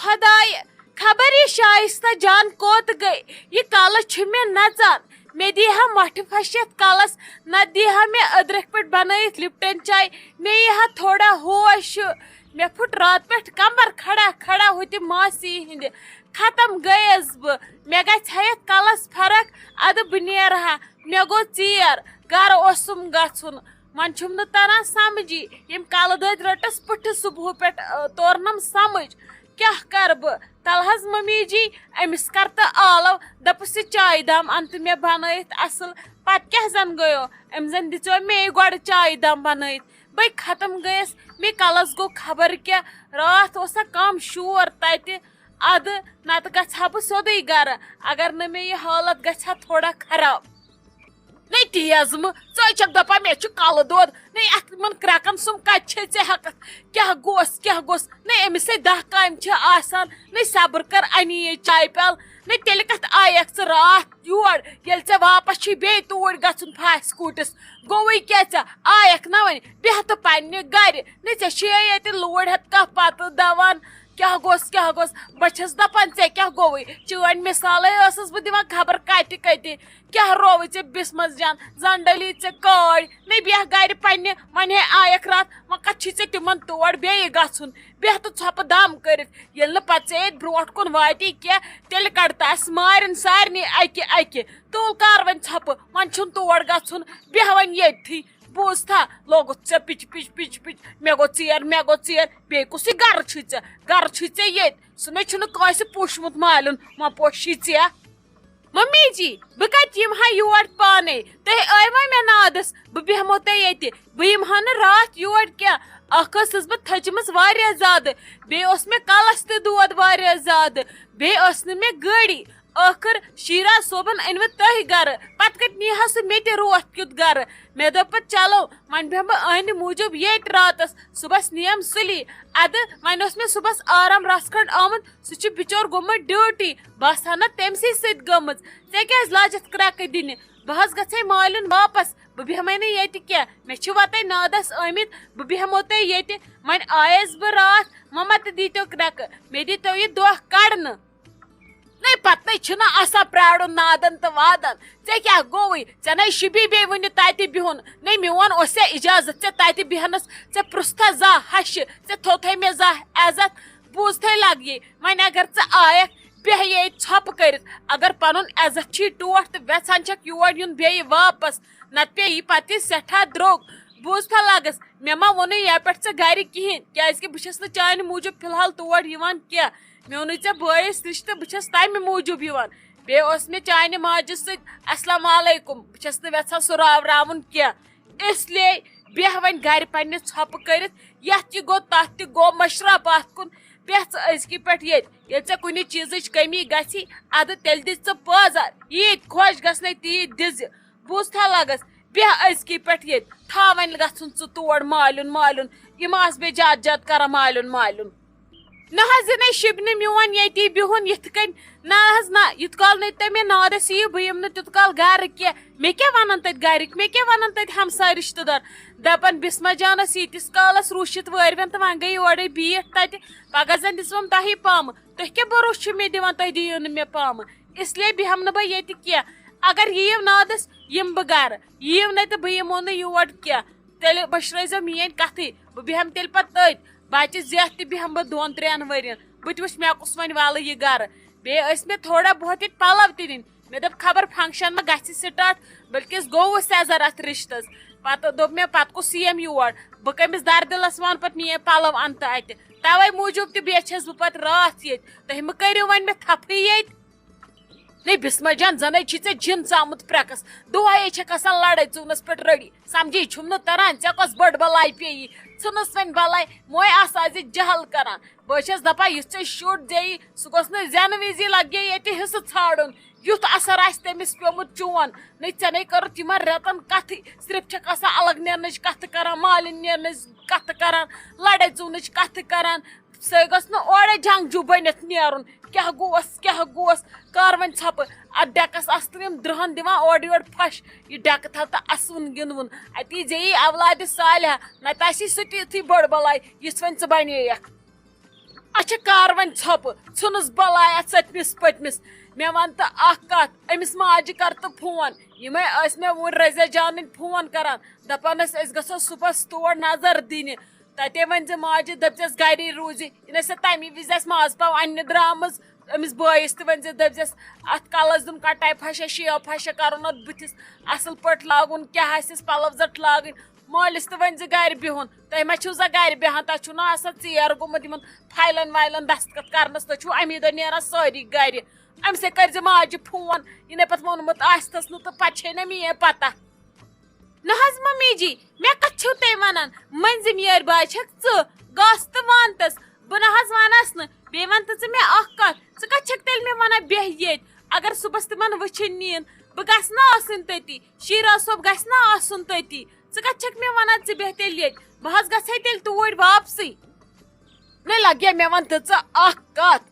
خدائے خبر یہ شائستہ جان کوت گئی یہ کالس چھ میں نژان مے دیہا مٹھ پھشت کالس نہ دیہا میں ادرک پٹ بنائت لپٹن چائے مے یہ تھوڑا ہوش مے پھٹ رات پہ کمبر کھڑا کھڑا ہوتی ماسی ہند ختم گیس بے گھت کلس فرق اد بہ نیرہا مے گو ژیر گر اوسم گھن من چھم نہ تران سمجھی یم کل دد رٹس پٹھ صبح پہ تورنم سمجھ کیا کر بہ تل حظ ممی جی امس کر تو آلو دپس یہ چائے دام انت مے بنائت اصل پتہ کیا زن گیو ام زن دژو مے گۄڈٕ چائے دام بنائت بے ختم گیس مے کلس گو خبر کیا رات اوسا کم شور تتہ اد نت گھا بہ سیودے گر اگر نہ مے یہ حالت گھا تھوڑا خراب نہیں تیز مچک دپان مے کل دود نہیں ات من کرکن سم کت ہیکت کیا گوس نہیں امس دہ کام آسان نہیں صبر کر انی یہ چائے پیال نہیں تیل کت آیک ژٕ رات یور یل ژے واپس چھی بی توڑ گھن پھاس کوٹس گوے کیا ژے آیک نا ون بیہت پنہ گر نہیں ژے چھی یت لوڑ ہت کہ پتہ دوان کیا گوس بچس دپان ژے کیا گوے چٲنۍ مثالے ٲسٕس بہٕ دِوان خبر کتہِ کتہِ کیا رووے ژے بسمس جان زن ڈلی ژے کاڑ نہیں بیہ گر پنہ ون ہے آیک رات و کت چھی ژے تمن تور بیٚیہِ گژھُن بیہتہٕ ژھۄپہٕ دم کٔرِتھ ییٚلہِ نہٕ پتہٕ ژےٚ ییٚتہِ برونٛٹھ کُن واتی کینٛہہ تیٚلہِ کڑ تس مارن سارنٕے اکہِ تُل کر وۄنۍ ژھۄپہٕ وۄنۍ چھُنہٕ تور گژھُن بیٚہہ وۄنۍ ییٚتتھٕے بوٗز تھا لوگُتھ ژےٚ پِچ مےٚ گوٚو ژیر بیٚیہِ کُسٕے گرٕ چھُے ژےٚ ییٚتہِ سُہ نَے چھُنہٕ کٲنٛسہِ پوٗشمُت مالیُن وۄنۍ پوشی ژےٚ ممی جی بہٕ کتہِ یِمہٕ ہا یور پانے تُہۍ ٲیوا مےٚ نادس بہٕ بیہمو تۄہہِ ییٚتہِ بہٕ یِمہٕ ہا نہٕ راتھ یور کینٛہہ اکھ ٲسٕس بہٕ تھٔچمٕژ واریاہ زیادٕ بیٚیہِ اوس مےٚ کلس تہِ دود واریاہ زیادٕ بیٚیہِ ٲس نہٕ مےٚ گٲڑی ٲخر شیرا صوبن أنوٕ تُہۍ گرٕ پتہٕ کتہِ نیٖہا سُہ مےٚ تہِ روتھ کیُتھ گرٕ مےٚ دوٚپ پتہٕ چلو وۄنۍ بیٚہمہٕ بہٕ أہنٛدِ موٗجوٗب ییٚتہِ راتس صبحس نِیم سُلی ادٕ وۄنۍ اوس مےٚ صبحس آرام رژھ کھنڈ آمُت سُہ چھُ بِچور گوٚمُت ڈیوٹی بس ہا نہ تٔمسٕے سۭتۍ گٔمٕژ ژےٚ کیازِ لاجتھ کرٛٮ۪کہٕ دِنہِ بہٕ حظ گژھے مالیُن واپس بہٕ بیہمے نہٕ ییٚتہِ کینٛہہ مےٚ چھِ وتے نادس آمٕتۍ بہٕ بیہمو تۄہہِ ییٚتہِ وۄنۍ آیس بہٕ راتھ مما تہِ دیٖتو کرٛٮ۪کہٕ مےٚ دیٖتو یہِ دۄہ کڑنہٕ نہیں پتہ چھُنہٕ آسان پرٛارُن نادن تہٕ وادن ژےٚ کیٛاہ گوٚوُے ژےٚ نے شِبی بیٚیہِ وُنہِ تتہِ بِہُن نہیں میون اوس ژےٚ اجازت ژےٚ تتہِ بیہنس ژےٚ پرٛژھتھا زانٛہہ ہشہِ ژےٚ تھوٚوتھے مےٚ زانٛہہ عزت بوٗزتھے لگیے وۄنۍ اگر ژٕ آیکھ بیٚہہ ییٚتہِ ژھۄپہٕ کٔرِتھ اگر پنُن عزت چھی ٹوٹھ تہٕ ویژھان چھکھ یور یُن بیٚیہِ واپس نتہٕ پیٚیی پتہٕ یہِ سٮ۪ٹھاہ درٛوگ بوٗزتھا لگس مےٚ ما ووٚنُے یپہِ پٮ۪ٹھ ژےٚ گرِ کہیٖنۍ کیازِ کہِ بہٕ چھس نہٕ چانہِ موٗجوٗب فی الحال تور یِوان کینٛہہ میونُے ژےٚ بٲیِس رشتہٕ بہٕ چھس تمہِ موٗجوٗب یِوان بیٚیہِ اوس مےٚ چانہِ ماجہِ سۭتۍ السلام علیکُم بہٕ چھس نہٕ یژھان سُہ راوراوُن کینٛہہ اسلیے بیٚہہ وۄنۍ گرِ پننہِ ژھۄپہٕ کٔرِتھ یتھ یہِ گوٚو تتھ تہِ گوٚو مشرف اتھ کُن بیٚہہ ژٕ أزکہِ پٮ۪ٹھ ییٚتہِ ییٚلہِ ژےٚ کُنہِ چیٖزٕچ کٔمی گژھی ادٕ تیٚلہِ دِ ژٕ پٲزار ییٖتۍ خۄش گژھنے تیٖتۍ دِزِ بوٗزتھا لگس بیٚہہ أزکہِ پٮ۪ٹھ ییٚتہِ تھاو وۄنۍ گژھُن ژٕ تور مالیُن یِم آسہٕ بیٚیہِ زیادٕ کران مالیُن نہ حظ یہِ نے شِبنہٕ میون ییٚتی بِہُن یِتھ کٔنۍ نہ حظ نہ یوٗت کال نہٕ تُہۍ مےٚ نادس یِیِو بہٕ یِمہٕ نہٕ تیوٗت کال گرٕ کینٛہہ مےٚ کیٛاہ ونن تتہِ گرِکۍ مےٚ کیٛاہ ونن تتہِ ہمساے رشتہٕ دار دپان بسما جانس ییٖتِس کالس روٗشِتھ وٲرۍوٮ۪ن تہٕ وۄنۍ گٔے یورے بیٖٹھ تتہِ پگاہ زن دِژوم تۄہی پامہٕ تُہۍ کیٛاہ بروسہٕ چھُ مےٚ دِوان تُہۍ دِیِو نہٕ مےٚ پامہٕ اسلیے بیہم نہٕ بہٕ ییٚتہِ کینٛہہ اگر یِیِو نادس یِمہٕ بہٕ گرٕ یِیِو نہٕ تہٕ بہٕ یِمو نہٕ یور کینٛہہ تیٚلہِ مٔشرٲیزیو میٲنۍ کتھٕے بہٕ بیہم تیٚلہِ پتہٕ تٔتھۍ بچہِ زیٹھ تہِ بیہم بہٕ 2-3 ؤرین بہٕ تہِ وٕچھ مےٚ کُس وۄنۍ والہٕ یہِ گرٕ بیٚیہِ ٲسۍ مےٚ تھوڑا بہت ییٚتہِ پلو تہِ نِنۍ مےٚ دوٚپ خبر فنگشن ما گژھِ سٹاٹ بٔلکِس گوٚو سیزر اتھ رشتس پتہٕ دوٚپ مےٚ پتہٕ کُس یِیم یور بہٕ کٔمِس دردِلس ون پتہٕ میٲنۍ پلو انتہٕ اتہِ توے موٗجوٗب تہِ بیٚیہِ چھس بہٕ پتہٕ راتھ ییٚتہِ تُہۍ مہٕ کٔرِو وۄنۍ مےٚ تھپھٕے ییٚتہِ نہیں بسما جان زنے چھی ژےٚ جِن ژامُت پرٛٮ۪کس دۄہے چھکھ آسان لڑٲے ژوٗنس پٮ۪ٹھ رٔڑی سمجھی چھُم نہٕ تران ژےٚ کۄس بٔڑ بلاے پیٚیی ژھٕنُس وۄنۍ بلاے موے آسہٕ آزِ جہل کران بہٕ چھس دپان یُس ژےٚ شُر زیٚیی سُہ گوٚژھ نہٕ زینہٕ وِزی لگے ییٚتہِ حصہٕ ژھانڈُن یُتھ اثر آسہِ تٔمِس پیومُت چون نہیں ژےٚ نے کٔرٕتھ یِمن رٮ۪تن کتھٕے صرف چھکھ آسان الگ نیرنٕچ کتھٕ کران مالِنۍ نیرنٕچ کتھٕ کران لڑٲے ژوٗنٕچ کتھٕ کران سُے گوٚژھ نہٕ اورے جنگجوٗ بٔنِتھ نیرُن کیٛاہ گوس کر وۄنۍ ژھۄپہٕ اتھ ڈٮ۪کس آسہٕ یِم 10 دِوان اورٕ یورٕ پھش یہِ ڈٮ۪کہٕ تھاو تہٕ اسوُن گِنٛدوُن اتی ژےٚ اولادِ صالحہ نتہٕ آسی سُہ تہِ یِتھٕے بٔڑ بلاے یِژھ وۄنۍ ژٕ بنییکھ اچھا کار وۄنۍ ژھۄپہٕ ژھٕنُس بلایا ژٔٹمِس پٔتمِس مےٚ وَن تہٕ اکھ کَتھ أمِس ماجہِ کر تہٕ فون یِمے ٲسۍ مےٚ وُنۍ رٔزیا جانٕنۍ فون کران دپان ٲسۍ أسۍ گژھو صُبحس تور نظر دِنہِ تتے ؤنۍ زِ ماجہِ دٔپزٮ۪س گری روٗزِ یہِ نَے سۄ تمی وِزِ آسہِ ماز پاو اَننہِ درٛامٕژ أمِس بٲیِس تہِ ؤنۍ زِ دٔپزٮ۪س اَتھ کَلس دیُن کٹاے پھشا شیو پھشا کَرُن اَتھ بٕتھِس اَصٕل پٲٹھۍ لاگُن کیٛاہ آسٮ۪س پَلو زَٹ لاگٕنۍ مٲلِس تہِ ؤنۍ زِ گرِ بِہُن تُہۍ ما چھِو سا گرِ بیٚہان تۄہہِ چھُو نا آسان ژیر گوٚمُت یِمن فایلن وایلن دستخط کرنس تُہۍ چھِو امی دۄہ نیران سٲری گرِ اَمہِ سۭتۍ کٔرزِ ماجہِ فون یہِ نَے پتہٕ ووٚنمُت آسٮ۪س نہٕ تہٕ پتہٕ چھے نہ میٲنۍ پتہ نہ حظ ممی جی مےٚ کتھ چھِو تُہۍ ونان مٔنزِم یٲرۍ باے چھکھ ژٕ گژھ تہٕ وَن تس بہٕ نہ حظ ونس نہٕ بیٚیہِ ون تہٕ ژٕ مےٚ اکھ کتھ ژٕ کتھ چھکھ تیٚلہِ مےٚ ونان بیٚہہ ییٚتہِ اگر صبحس تِمن وٕچھِنۍ نِیِن بہٕ گژھٕ نا آسٕنۍ تٔتی شیراز صٲب گژھِ نا آسُن تٔتی ژٕ کتھ چھکھ مےٚ ونان ژٕ بیٚہہ تیٚلہِ ییٚتہِ بہٕ حظ گژھے تیٚلہِ توٗرۍ واپسٕے نہ لگیا مےٚ ون تہٕ ژٕ اکھ کتھ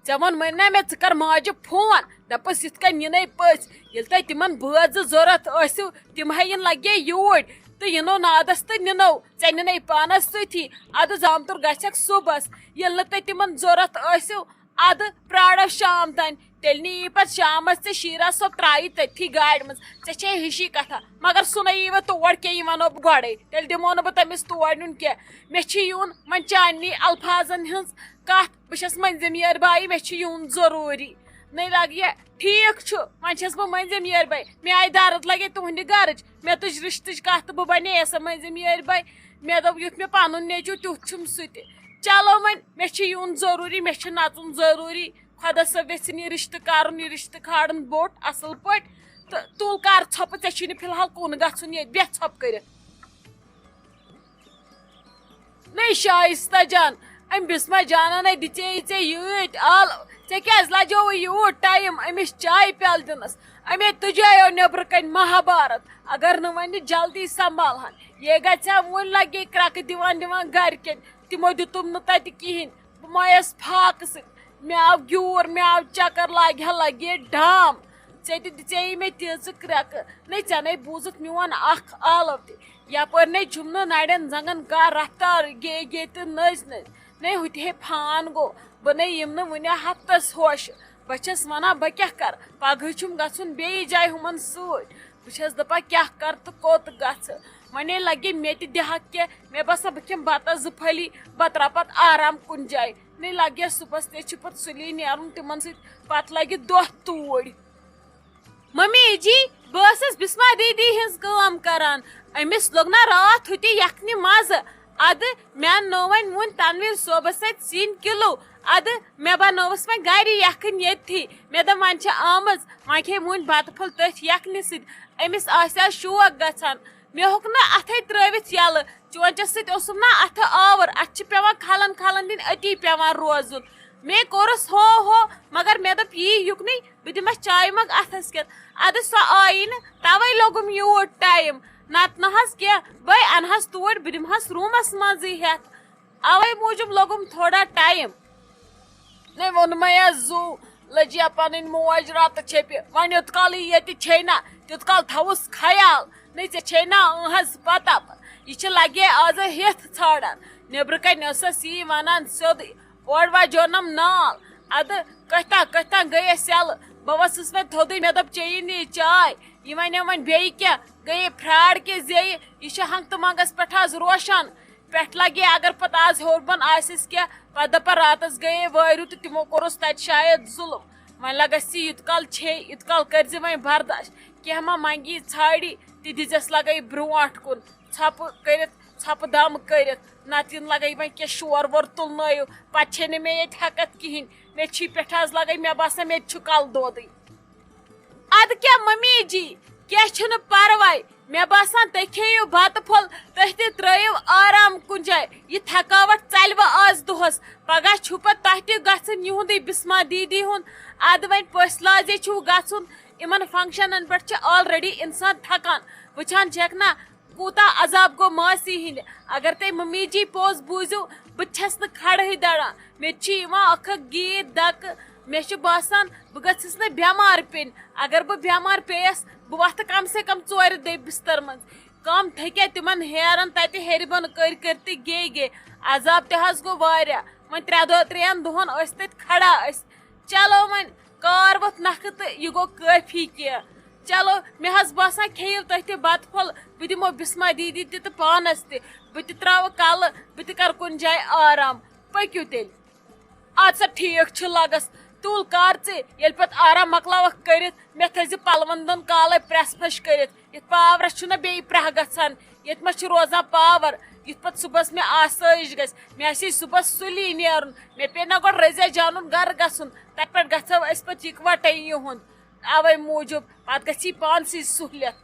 ژےٚ ووٚنمَے نا مےٚ ژٕ کر ماجہِ فون دپس یِتھ کٔنۍ یِنَے پٔژھۍ ییٚلہِ تۄہہِ تِمن بٲژ زٕ ضوٚرتھ ٲسِو تِم ہٮ۪یِن لگے یوٗرۍ تہٕ یِنو نادس تہٕ نِنو ژےٚ نِنَے پانس سۭتی ادٕ زامتُر گژھکھ صُبحس ییٚلہِ نہٕ تۄہہِ تِمن ضوٚرتھ ٲسِو ادٕ پرٛارو شام تانۍ تیٚلہِ نی پتہٕ شامس ژےٚ شیراز صٲب ترٛایی تٔتھی گاڑِ منٛز ژےٚ چھے ہِشی کتھا مگر سُہ نَے یی وٕ تور کینٛہہ یہِ وَنو بہٕ گۄڈے تیٚلہِ دِمو نہٕ بہٕ تٔمِس تور نیُن کینٛہہ مےٚ چھِ یُن وۄنۍ چاننی الفاظن ہٕنٛز کتھ بہٕ چھس مٔنزِم یٲرۍ باے مےٚ چھُ یُن ضروٗری نَے لگیا ٹھیٖک چھُ وۄنۍ چھس بہٕ مٔنزِم یٲرۍ باے مےٚ آیہِ درد لگے تُہنٛدِ گرٕچ مےٚ تُج رِشتٕچ کتھ تہٕ بہٕ بنے سۄ مٔنزِم یٲرۍ باے مےٚ دوٚپ یُتھ مےٚ پنُن نیٚچوٗ تیُتھ چھُم سُہ تہِ چلو وۄنۍ مےٚ چھُ یُن ضروٗری مےٚ چھُ نژُن ضروٗری خۄدا صٲب یژھِنۍ یہِ رِشتہٕ کرُن یہِ رِشتہٕ کھالُن بوٚٹ اصل پٲٹھۍ تہٕ تُل کر ژھۄپہٕ ژےٚ چھُے نہٕ فِلحال کُن گژھُن ییٚتہِ بیٚہہ ژھۄپہٕ کٔرِتھ نَے شایستہ جان أمۍ بِسما جانن ہے دِژے ژےٚ یۭتۍ آل ژےٚ کیٛازِ لجووٕے یوٗت ٹایم أمِس چایہِ پیالہٕ دِنس أمے تُجایو نیبرٕ کنۍ مہابارت اگر نہٕ وۄنۍ جلدی سنبھالہن یے گژھِ ہا وُنۍ لگے کرٛکہٕ دِوان دِوان گرِکٮ۪ن تِمو دِتُم نہٕ تتہِ کِہینۍ بہٕ مویس فاقہٕ سۭتۍ مےٚ آو گیوٗر مےٚ آو چکر لاگہِ ہا لگے ڈام ژےٚ تہِ دِژے مےٚ تیٖژٕ کرٛٮ۪کہٕ نَے ژےٚ نَے بوٗزُتھ میون اکھ آلو تہِ یپٲرۍ نَے چھُم نہٕ نرٮ۪ن زنگن کانٛہہ رفتار گے گے تہٕ نٔژ نٔژ نَے ہُتہِ ہے فان گوٚو بہٕ نَے یِم نہٕ وُنہِ ہفتس ہوشہٕ بہٕ چھس ونان بہٕ کیٛاہ کرٕ پگہٕے چھُم گژھُن بیٚیہِ جایہِ ہُمن سۭتۍ بہٕ چھس دپان کیٛاہ کرٕ تہٕ کوٚت گژھٕ وۄنۍ ہے لگے مےٚ تہِ دِہکھ کینٛہہ مےٚ باسان بہٕ کھٮ۪مہٕ بتس زٕ پھٔلی بہٕ تراو پتہٕ آرام کُنہِ جایہِ نَے لگیا صُبحس تے چھُ پتہٕ سُلی نیرُن تِمن سۭتۍ پتہٕ لگہِ دۄہ توٗرۍ ممی جی بہٕ ٲسٕس بسما دیدی ہٕنٛز کٲم کران أمِس لوٚگ نا راتھ ہُتہِ یکھنہِ مزٕ ادٕ مےٚ اَننٲو وۄنۍ وُنۍ تنویٖر صٲبس اتھِ سِنۍ کِلوٗ ادٕ مےٚ بنٲوٕس وۄنۍ گرِ یکھٕنۍ ییٚتھی مےٚ دوٚپ وۄنۍ چھِ آمٕژ وۄنۍ کھے وُنۍ بتہٕ پھوٚل تٔتھۍ یکھنہِ سۭتۍ أمِس آسہِ ہا شوق گژھان مےٚ ہیوٚک نہٕ اتھے ترٲوِتھ یلہٕ چونچس سۭتۍ اوسُم نا اتھٕ آور اتھ چھِ پیوان کھلن کھلن دِنۍ أتی پیوان روزُن مے کوٚرُس ہو ہو مگر مےٚ دوٚپ یی یُکنُے بہٕ دِمس چایہِ مگ اتھس کٮ۪تھ ادٕ سۄ آیی نہٕ توے لوٚگُم یوٗت ٹایم نتہٕ نہ حظ کینٛہہ بٲے انہس توٗرۍ بہٕ دِمہس روٗمس منٛزٕے ہٮ۪تھ اوے موٗجوٗب لوٚگُم تھوڑا ٹایم نَے ووٚنمَے زوٗ لٔجیا پنٕنۍ موج رتہٕ چھیپہِ وۄنۍ یوٚت کال یہِ ییٚتہِ چھے نہ تیوٗت کال تھاوُس خیال نَے ژےٚ چھے نا حظ پتہ یہِ چھِ لگے آزٕ ہٮ۪تھ ژھانڈان نیبرٕ کنۍ ٲسس یی ونان سیوٚدُے اورٕ واجونم نال ادٕ کٔتھۍ تام گٔیس یلہٕ بہٕ ؤژھٕس وۄنۍ تھوٚدُے مےٚ دوٚپ چیٚیی نہٕ یہِ چاے یہِ وَنیو وۄنۍ بیٚیہِ کینٛہہ گٔیے فرٛاڈ کہِ زیٚیہِ یہِ چھِ ہنٛگتہٕ منٛگس پٮ۪ٹھ آز روشن پٮ۪ٹھ لگے اگر پتہٕ آز ہیوٚر بۄن آسٮ۪س کینٛہہ پتہٕ دپان راتس گٔیے وٲرِو تہٕ تِمو کوٚرُس تتہِ شاید ظُلم وۄنۍ لگس یہِ یوٗت کال چھے یوٗت کال کٔرزِ وۄنۍ برداش کینٛہہ ما منگی ژھانڈی تہِ دِژٮ۪س لگے برونٛٹھ کُن ژھۄپہٕ کٔرِتھ ژھۄپہٕ دم کٔرِتھ نتہٕ یِن لگے وۄنۍ کینٛہہ شور وور تُلنٲیِو پتہٕ چھے نہٕ مےٚ ییٚتہِ ہٮ۪کتھ کِہینۍ مےٚ چھی پٮ۪ٹھ آز لگے مےٚ باسان مےٚ تہِ چھُ کل دودٕے ادٕ کیٛاہ ممی جی کینٛہہ چھُنہٕ پرواے مےٚ باسان تُہۍ کھیٚیِو بتہٕ پھوٚل تُہۍ تہِ ترٲیِو آرام کُنہِ جایہِ یہِ تھکاوٹ ژلوٕ آز دۄہس پگہہ چھُ پتہٕ تۄہہِ تہِ گژھُن یِہُنٛدُے بسما دیدی ہُنٛد ادٕ وۄنۍ پٔژھۍ لازے چھُو گژھُن یِمن فنکشنن پٮ۪ٹھ چھِ آلریڈی انسان تھکان وٕچھان چھکھ نا کوٗتاہ عذاب گوٚو ماسی ہِنٛدِ اگر تُہۍ ممی جی پوٚز بوٗزِو بہٕ تہِ چھس نہٕ کھڑہٕے دڑان مےٚ تہِ چھِ یِوان اکھ اکھ گیٖت دکہٕ مےٚ چھُ باسان بہٕ گٔژھٕس نہٕ بٮ۪مار پیٚنۍ اگر بہٕ بٮ۪مار پیٚیس بہٕ وۄتھٕ کم سے کم ژورِ دۄہہِ بستر منٛز کم تھٔکیا تِمن ہیرن تتہِ ہیرِ بۄن کٔرۍ کٔرۍ تہِ گے گے عذاب تہِ حظ گوٚو واریاہ وۄنۍ 3 دۄہن ٲسۍ تتہِ کھڑا أسۍ. چلو وۄنۍ کار ووٚتھ نکھٕ تہٕ یہِ گوٚو کٲفی کینٛہہ. چلو مےٚ حظ باسان کھیٚیِو تُہۍ تہِ بتہٕ پھوٚل, بہٕ دِمو بسما دیدی تہِ تہٕ پانس تہِ, بہٕ تہِ تراوٕ کلہٕ, بہٕ تہِ کرٕ کُنہِ جایہِ آرام. پٔکِو تیٚلہِ. اَدٕ سا ٹھیٖک چھُ لگس. تُل کر ژٕ, ییٚلہِ پتہٕ آرام مۄکلاوکھ کٔرِتھ مےٚ تھٲیزِ پلون دۄن کالے پریس پھش کٔرِتھ. یتھ پاورس چھُنہ بیٚیہِ پرٛہ گژھان, ییٚتہِ ما چھُ روزان پاور, یُتھ پتہٕ صبحس مےٚ آسٲیِش گژھِ. مےٚ آسہِ صبحس سُلی نیرُن, مےٚ پیٚیہِ نا گۄڈٕ رٔزیا جانُن گرٕ گژھُن, تتہِ پٮ۪ٹھ گژھو أسۍ پتہٕ یِکوٹے یِہُنٛد. اوے موٗجوٗب پتہٕ گژھِ پانسٕے سہوٗلیت.